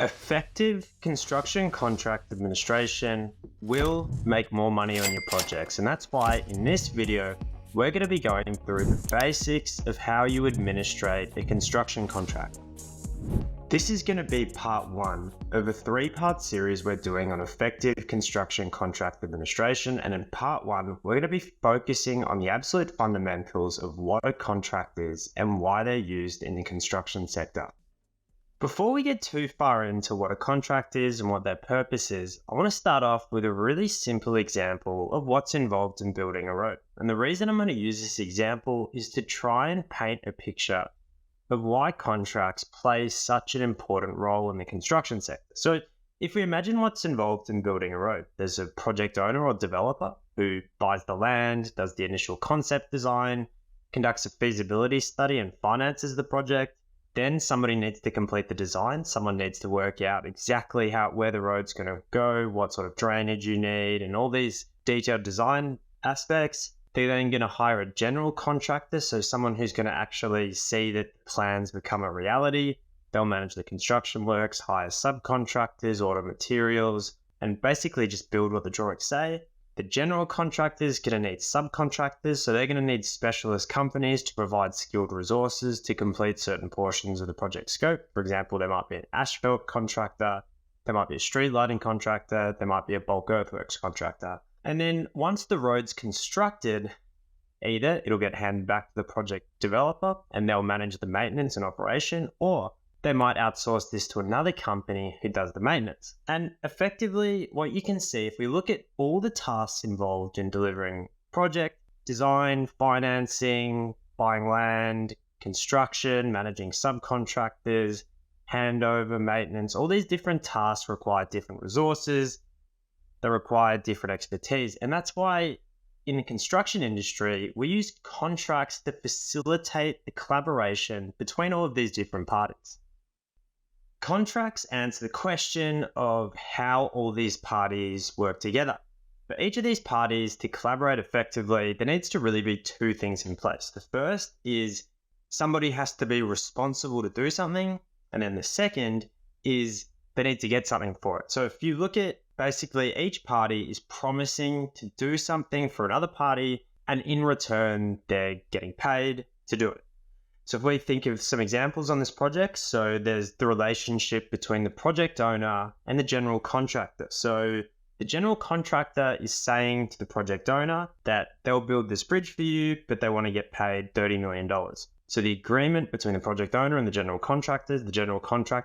Effective construction contract administration will make more money on your projects, and that's why in this video we're going to be going through the basics of how you administrate a construction contract. This is going to be part one of a three-part series we're doing on effective construction contract administration, and in part one we're going to be focusing on the absolute fundamentals of what a contract is and why they're used in the construction sector. Before we get too far into what a contract is and what their purpose is, I want to start off with a really simple example of what's involved in building a road. And the reason I'm going to use this example is to try and paint a picture of why contracts play such an important role in the construction sector. So if we imagine what's involved in building a road, there's a project owner or developer who buys the land, does the initial concept design, conducts a feasibility study and finances the project. Then somebody needs to complete the design. Someone needs to work out exactly where the road's going to go, what sort of drainage you need, and all these detailed design aspects. They're then going to hire a general contractor, so someone who's going to actually see that plans become a reality. They'll manage the construction works, hire subcontractors, order materials, and basically just build what the drawings say. The general contractor is going to need subcontractors, so they're going to need specialist companies to provide skilled resources to complete certain portions of the project scope. For example, there might be an asphalt contractor, there might be a street lighting contractor, there might be a bulk earthworks contractor. And then once the road's constructed, either it'll get handed back to the project developer and they'll manage the maintenance and operation, or they might outsource this to another company who does the maintenance. And effectively, what you can see, if we look at all the tasks involved in delivering project, design, financing, buying land, construction, managing subcontractors, handover, maintenance, all these different tasks require different resources, they require different expertise. And that's why in the construction industry, we use contracts to facilitate the collaboration between all of these different parties. Contracts answer the question of how all these parties work together. For each of these parties to collaborate effectively, there needs to really be two things in place. The first is somebody has to be responsible to do something, and then the second is they need to get something for it. So if you look at basically each party is promising to do something for another party, and in return, they're getting paid to do it. So if we think of some examples on this project, so there's the relationship between the project owner and the general contractor. So the general contractor is saying to the project owner that they'll build this bridge for you, but they want to get paid $30 million. So the agreement between the project owner and the general contractor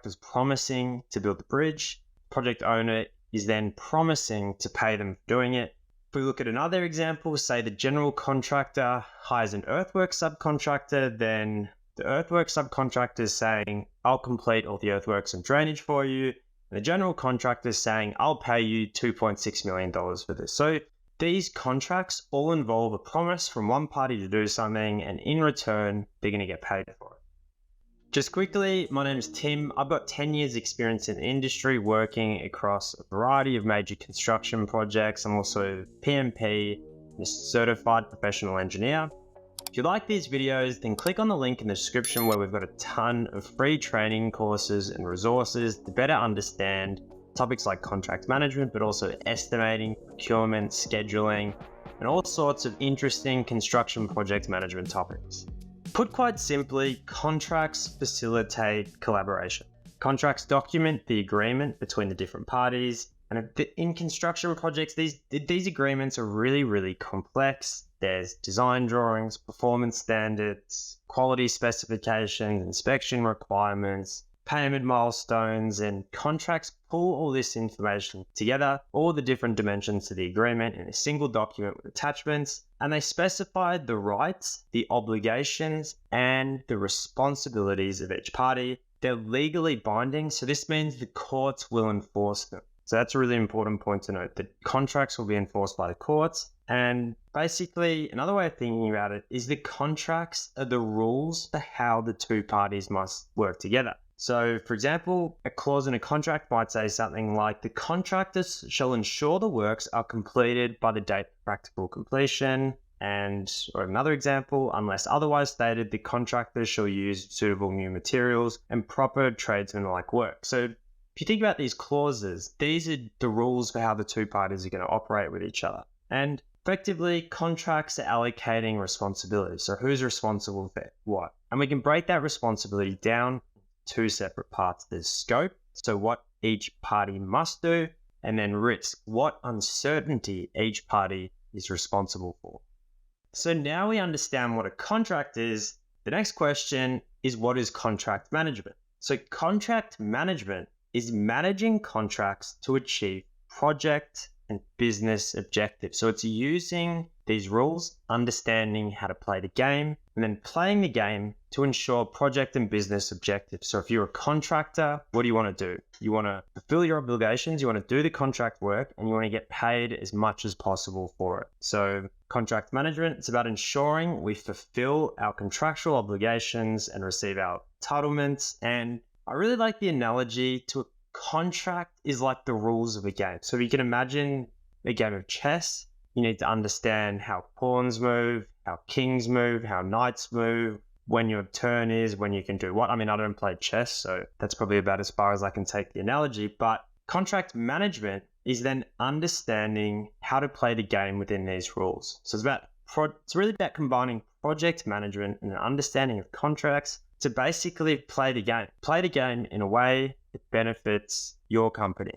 is promising to build the bridge. Project owner is then promising to pay them for doing it. If we look at another example, say the general contractor hires an earthwork subcontractor, then the earthwork subcontractor is saying, I'll complete all the earthworks and drainage for you. And the general contractor is saying, I'll pay you $2.6 million for this. So these contracts all involve a promise from one party to do something, and in return, they're going to get paid for it. Just quickly, my name is Tim. I've got 10 years experience in the industry working across a variety of major construction projects. I'm also PMP, a certified professional engineer. If you like these videos, then click on the link in the description where we've got a ton of free training courses and resources to better understand topics like contract management, but also estimating, procurement, scheduling, and all sorts of interesting construction project management topics. Put quite simply, contracts facilitate collaboration. Contracts document the agreement between the different parties. And in construction projects, these agreements are really, really complex. There's design drawings, performance standards, quality specifications, inspection requirements, payment milestones, and contracts pull all this information together, all the different dimensions of the agreement in a single document with attachments, and they specify the rights, the obligations, and the responsibilities of each party. They're legally binding, so this means the courts will enforce them. So that's a really important point to note, that contracts will be enforced by the courts. And basically, another way of thinking about it is the contracts are the rules for how the two parties must work together. So, for example, a clause in a contract might say something like, the contractors shall ensure the works are completed by the date of practical completion. And, or another example, unless otherwise stated, the contractor shall use suitable new materials and proper tradesman-like work. So If you think about these clauses, these are the rules for how the two parties are going to operate with each other. And effectively, contracts are allocating responsibility. So who's responsible for what? And we can break that responsibility down into two separate parts. There's scope, so what each party must do, and then risk, what uncertainty each party is responsible for. So now we understand what a contract is. The next question is, what is contract management? So contract management is managing contracts to achieve project and business objectives. So it's using these rules, understanding how to play the game, and then playing the game to ensure project and business objectives. So if you're a contractor, what do you want to do? You want to fulfill your obligations, you want to do the contract work, and you want to get paid as much as possible for it. So contract management, it's about ensuring we fulfill our contractual obligations and receive our entitlements. And I really like the analogy to a contract is like the rules of a game. So you can imagine a game of chess. You need to understand how pawns move, how kings move, how knights move, when your turn is, when you can do what. I mean, I don't play chess, so that's probably about as far as I can take the analogy. But contract management is then understanding how to play the game within these rules. So it's really about combining project management and an understanding of contracts to basically play the game in a way that benefits your company.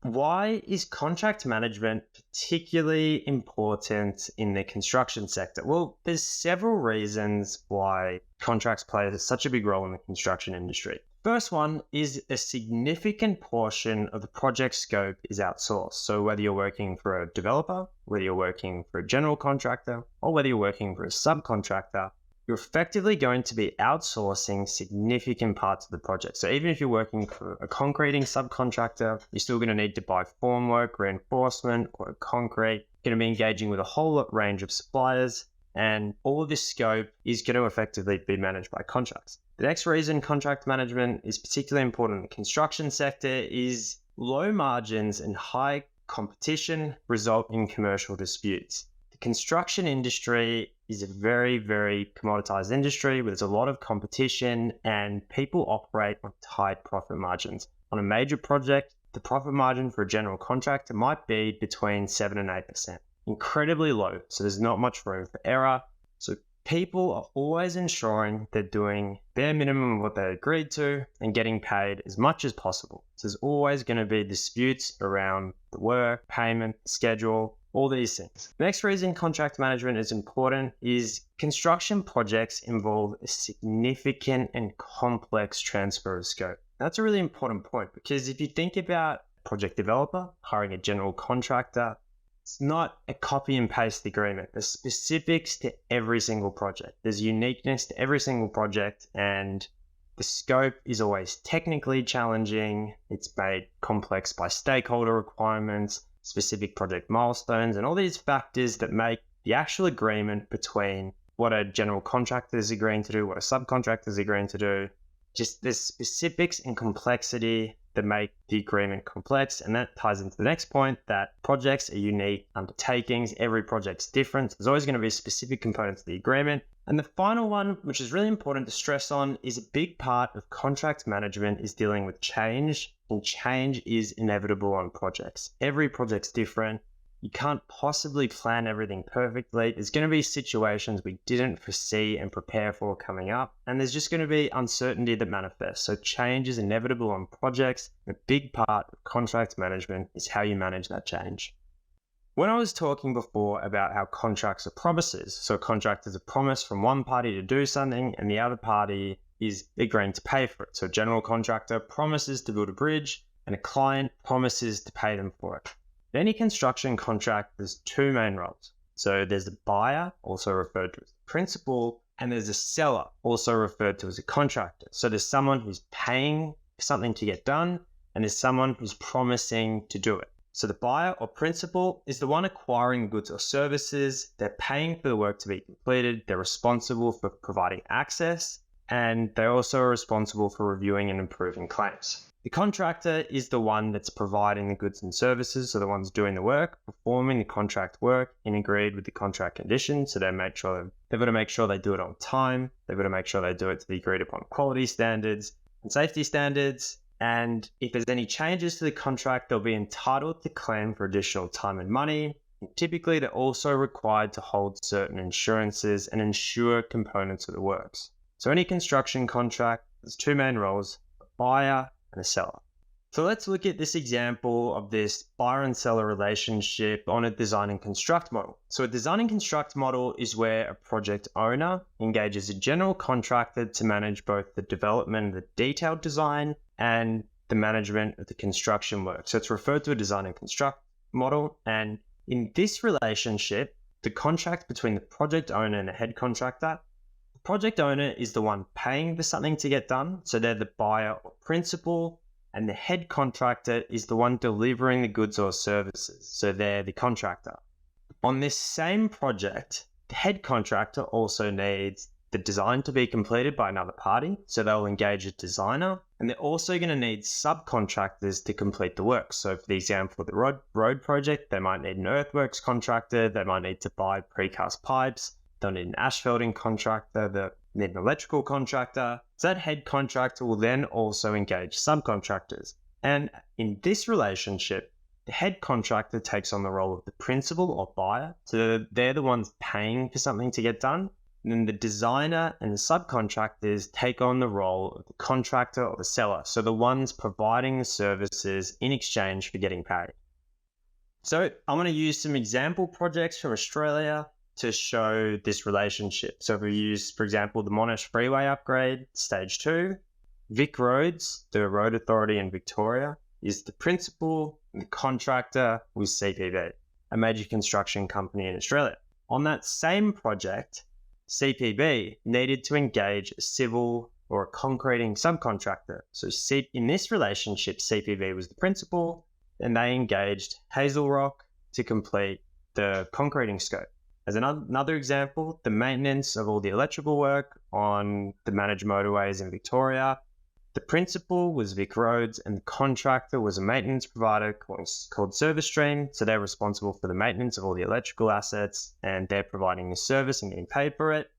Why is contract management particularly important in the construction sector? Well, there's several reasons why contracts play such a big role in the construction industry. First one is a significant portion of the project scope is outsourced. So whether you're working for a developer, whether you're working for a general contractor, or whether you're working for a subcontractor, you're effectively going to be outsourcing significant parts of the project. So even if you're working for a concreting subcontractor, you're still going to need to buy formwork, reinforcement, or concrete. You're going to be engaging with a whole range of suppliers, and all of this scope is going to effectively be managed by contracts. The next reason contract management is particularly important in the construction sector is low margins and high competition result in commercial disputes. The construction industry is a very, very commoditized industry where there's a lot of competition and people operate on tight profit margins. On a major project, the profit margin for a general contractor might be between 7 and 8%. Incredibly low, so there's not much room for error. So people are always ensuring they're doing bare minimum of what they agreed to and getting paid as much as possible. So there's always going to be disputes around the work, payment, schedule, all these things. The next reason contract management is important is construction projects involve a significant and complex transfer of scope. That's a really important point because if you think about a project developer hiring a general contractor, it's not a copy and paste agreement. There's specifics to every single project. There's uniqueness to every single project, and the scope is always technically challenging. It's made complex by stakeholder requirements, specific project milestones, and all these factors that make the actual agreement between what a general contractor is agreeing to do, what a subcontractor is agreeing to do. Just there's specifics and complexity that make the agreement complex, and that ties into the next point that projects are unique undertakings. Every project's different. There's always going to be specific components of the agreement. And the final one, which is really important to stress on, is a big part of contract management is dealing with change, and change is inevitable on projects. Every project's different. You can't possibly plan everything perfectly. There's going to be situations we didn't foresee and prepare for coming up, and there's just going to be uncertainty that manifests. So change is inevitable on projects. A big part of contract management is how you manage that change. When I was talking before about how contracts are promises, so a contract is a promise from one party to do something and the other party is agreeing to pay for it. So a general contractor promises to build a bridge and a client promises to pay them for it. In any construction contract, there's two main roles. So there's the buyer, also referred to as the principal, and there's a seller, also referred to as a contractor. So there's someone who's paying for something to get done, and there's someone who's promising to do it. So the buyer or principal is the one acquiring goods or services. They're paying for the work to be completed. They're responsible for providing access, and they're also responsible for reviewing and improving claims. The contractor is the one that's providing the goods and services, so the one's doing the work, performing the contract work and agreed with the contract conditions. So they've got to make sure they do it on time. They've got to make sure they do it to the agreed upon quality standards and safety standards. And if there's any changes to the contract, they'll be entitled to claim for additional time and money. And typically, they're also required to hold certain insurances and insure components of the works. So any construction contract, there's two main roles, a buyer and a seller. So let's look at this example of this buyer and seller relationship on a design and construct model. So a design and construct model is where a project owner engages a general contractor to manage both the development of the detailed design and the management of the construction work. So it's referred to a design and construct model. And in this relationship, the contract between the project owner and the head contractor, the project owner is the one paying for something to get done. So they're the buyer or principal. And the head contractor is the one delivering the goods or services. So they're the contractor. On this same project, the head contractor also needs the design to be completed by another party. So they'll engage a designer, and they're also going to need subcontractors to complete the work. So for the example of the road project, they might need an earthworks contractor. They might need to buy precast pipes. They'll need an asphalting contractor. They'll need an electrical contractor. So that head contractor will then also engage subcontractors. And in this relationship, the head contractor takes on the role of the principal or buyer. So they're the ones paying for something to get done. And then the designer and the subcontractors take on the role of the contractor or the seller. So the ones providing the services in exchange for getting paid. So I'm going to use some example projects from Australia to show this relationship. So if we use, for example, the Monash Freeway upgrade, stage 2, Vic Roads, the road authority in Victoria, is the principal, and the contractor was CPB, a major construction company in Australia. On that same project, CPB needed to engage a civil or a concreting subcontractor. So in this relationship, CPB was the principal, and they engaged Hazel Rock to complete the concreting scope. As another example, the maintenance of all the electrical work on the managed motorways in Victoria. The principal was Vic Roads, and the contractor was a maintenance provider called Service Stream. So they're responsible for the maintenance of all the electrical assets, and they're providing the service and getting paid for it.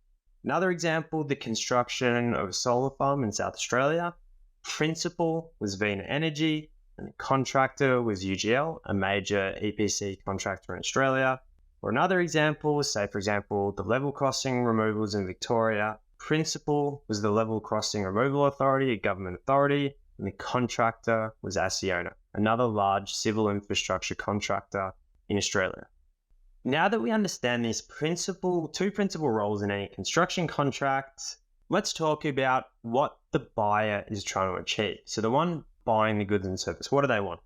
Another example, the construction of a solar farm in South Australia. Principal was Vena Energy, and the contractor was UGL, a major EPC contractor in Australia. Or another example, say for example, the level crossing removals in Victoria. Principal was the Level Crossing Removal Authority, a government authority, and the contractor was Acciona, another large civil infrastructure contractor in Australia. Now that we understand these two principal roles in any construction contract, let's talk about what the buyer is trying to achieve. So the one buying the goods and service, what do they want?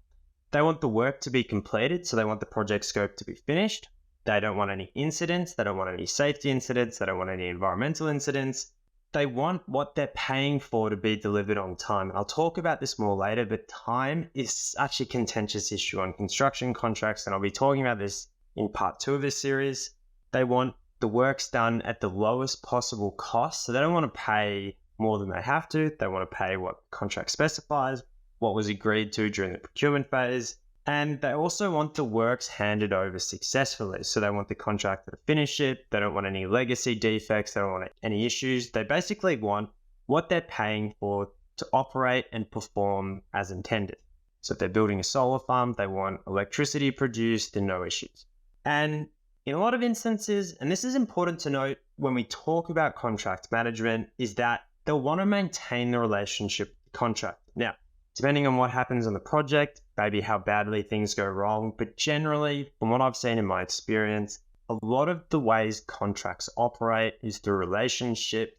They want the work to be completed, so they want the project scope to be finished. They don't want any incidents. They don't want any safety incidents. They don't want any environmental incidents. They want what they're paying for to be delivered on time. And I'll talk about this more later, but time is such a contentious issue on construction contracts, and I'll be talking about this in part 2 of this series. They want the works done at the lowest possible cost. So they don't want to pay more than they have to. They want to pay what the contract specifies, what was agreed to during the procurement phase. And they also want the works handed over successfully. So they want the contractor to finish it. They don't want any legacy defects. They don't want any issues. They basically want what they're paying for to operate and perform as intended. So if they're building a solar farm, they want electricity produced and no issues. And in a lot of instances, and this is important to note when we talk about contract management, is that they'll want to maintain the relationship with the contractor. Now, depending on what happens on the project, maybe how badly things go wrong, but generally, from what I've seen in my experience, a lot of the ways contracts operate is through relationship,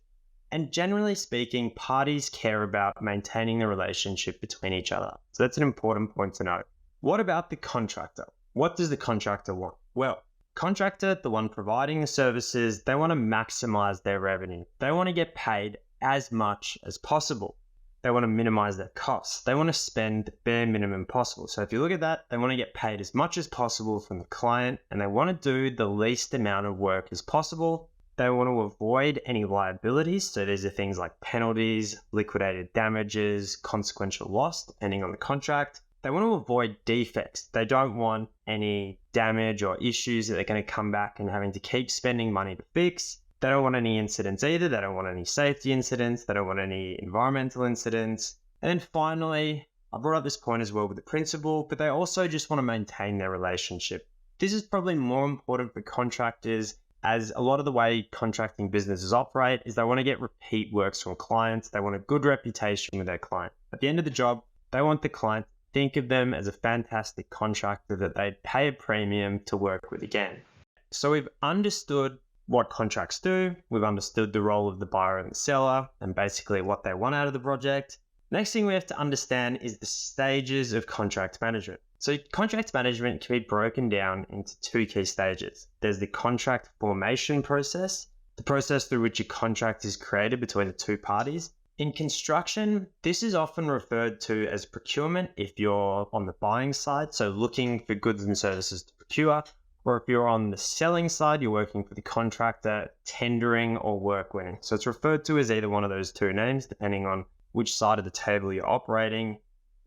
and generally speaking, parties care about maintaining the relationship between each other. So that's an important point to note. What about the contractor? What does the contractor want? Well, contractor, the one providing the services, they want to maximize their revenue. They want to get paid as much as possible. They want to minimize their costs. They want to spend the bare minimum possible. So if you look at that, they want to get paid as much as possible from the client, and they want to do the least amount of work as possible. They want to avoid any liabilities. So these are things like penalties, liquidated damages, consequential loss, depending on the contract. They want to avoid defects. They don't want any damage or issues that they're going to come back and having to keep spending money to fix. They don't want any incidents either. They don't want any safety incidents. They don't want any environmental incidents. And then finally, I brought up this point as well with the principal, but they also just want to maintain their relationship. This is probably more important for contractors, as a lot of the way contracting businesses operate is they want to get repeat works from clients. They want a good reputation with their client. At the end of the job, they want the client to think of them as a fantastic contractor that they'd pay a premium to work with again. So we've understood what contracts do. We've understood the role of the buyer and the seller and basically what they want out of the project. Next thing we have to understand is the stages of contract management. So contract management can be broken down into two key stages. There's the contract formation process, the process through which a contract is created between the two parties. In construction, this is often referred to as procurement if you're on the buying side, so looking for goods and services to procure, or if you're on the selling side, you're working for the contractor, tendering or work winning. So it's referred to as either one of those two names, depending on which side of the table you're operating.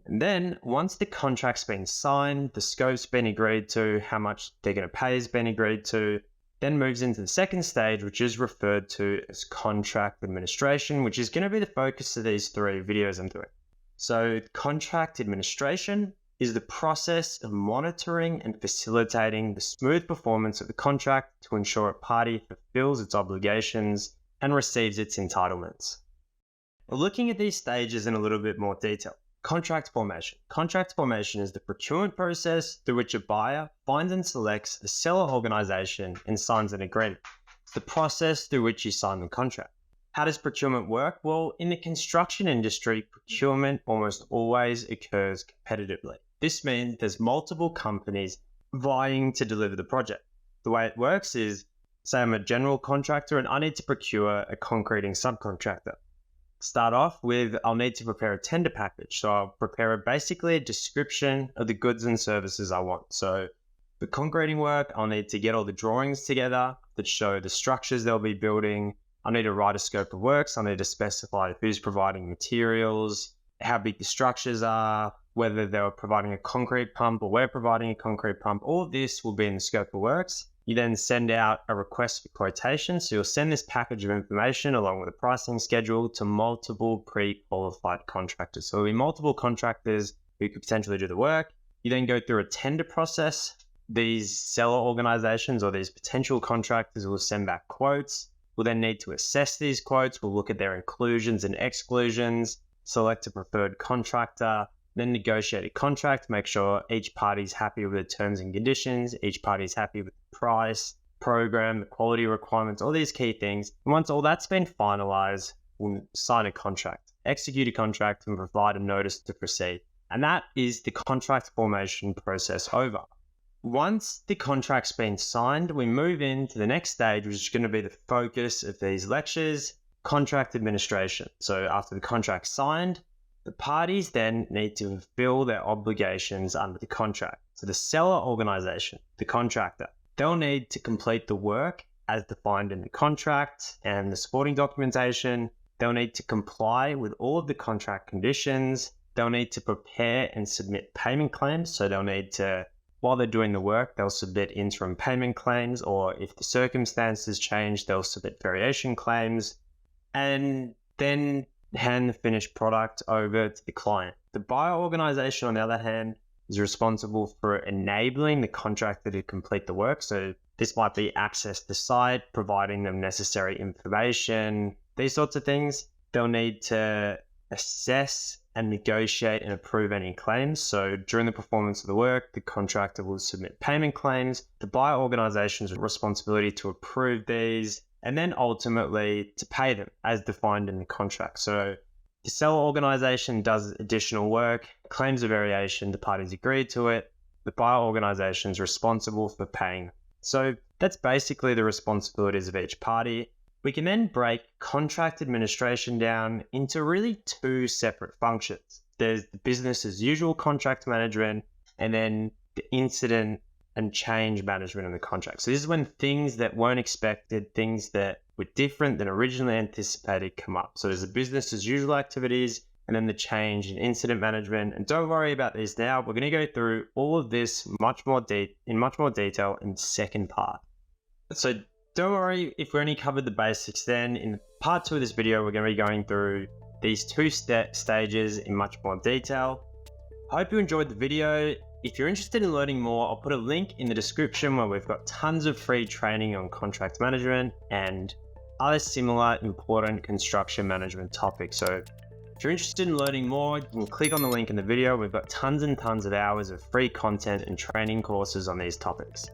And then once the contract's been signed, the scope's been agreed to, how much they're going to pay has been agreed to, then moves into the second stage, which is referred to as contract administration, which is going to be the focus of these three videos I'm doing. So contract administration is the process of monitoring and facilitating the smooth performance of the contract to ensure a party fulfills its obligations and receives its entitlements. Looking at these stages in a little bit more detail. Contract formation. Contract formation is the procurement process through which a buyer finds and selects a seller organization and signs an agreement. It's the process through which you sign the contract. How does procurement work? Well, in the construction industry, procurement almost always occurs competitively. This means there's multiple companies vying to deliver the project. The way it works is, say I'm a general contractor and I need to procure a concreting subcontractor. Start off with, I'll need to prepare a tender package. So I'll prepare basically a description of the goods and services I want. So for concreting work, I'll need to get all the drawings together that show the structures they'll be building. I need to write a scope of works. I need to specify who's providing materials, how big the structures are, whether they're providing a concrete pump or we're providing a concrete pump. All of this will be in the scope of works. You then send out a request for quotation. So you'll send this package of information along with a pricing schedule to multiple pre-qualified contractors. So there'll be multiple contractors who could potentially do the work. You then go through a tender process. These seller organizations or these potential contractors will send back quotes. We'll then need to assess these quotes. We'll look at their inclusions and exclusions, select a preferred contractor, then negotiate a contract, make sure each party's happy with the terms and conditions, each party's happy with the price, program, the quality requirements, all these key things. And once all that's been finalized, we'll sign a contract, execute a contract, and provide a notice to proceed. And that is the contract formation process over. Once the contract's been signed, we move into the next stage, which is going to be the focus of these lectures, contract administration. So after the contract's signed, the parties then need to fulfill their obligations under the contract. So the seller organization, the contractor, they'll need to complete the work as defined in the contract and the supporting documentation. They'll need to comply with all of the contract conditions. They'll need to prepare and submit payment claims. So they'll need to, while they're doing the work, they'll submit interim payment claims, or if the circumstances change, they'll submit variation claims. And then hand the finished product over to the client. The buyer organization, on the other hand, is responsible for enabling the contractor to complete the work. So this might be access to site, providing them necessary information, these sorts of things. They'll need to assess and negotiate and approve any claims. So during the performance of the work, the contractor will submit payment claims. The buyer organization's responsibility to approve these, and then ultimately to pay them as defined in the contract. So the seller organization does additional work, claims a variation, the parties agree to it. The buyer organization is responsible for paying. So that's basically the responsibilities of each party. We can then break contract administration down into really two separate functions. There's the business as usual contract management, and then the incident and change management of the contract. So this is when things that weren't expected, things that were different than originally anticipated come up. So there's the business as usual activities, and then the change and incident management. And don't worry about these now. We're going to go through all of this in much more detail in the second part. So don't worry if we only covered the basics then. In part 2 of this video, we're going to be going through these two stages in much more detail. Hope you enjoyed the video. If you're interested in learning more, I'll put a link in the description where we've got tons of free training on contract management and other similar important construction management topics. So if you're interested in learning more, you can click on the link in the video. We've got tons and tons of hours of free content and training courses on these topics.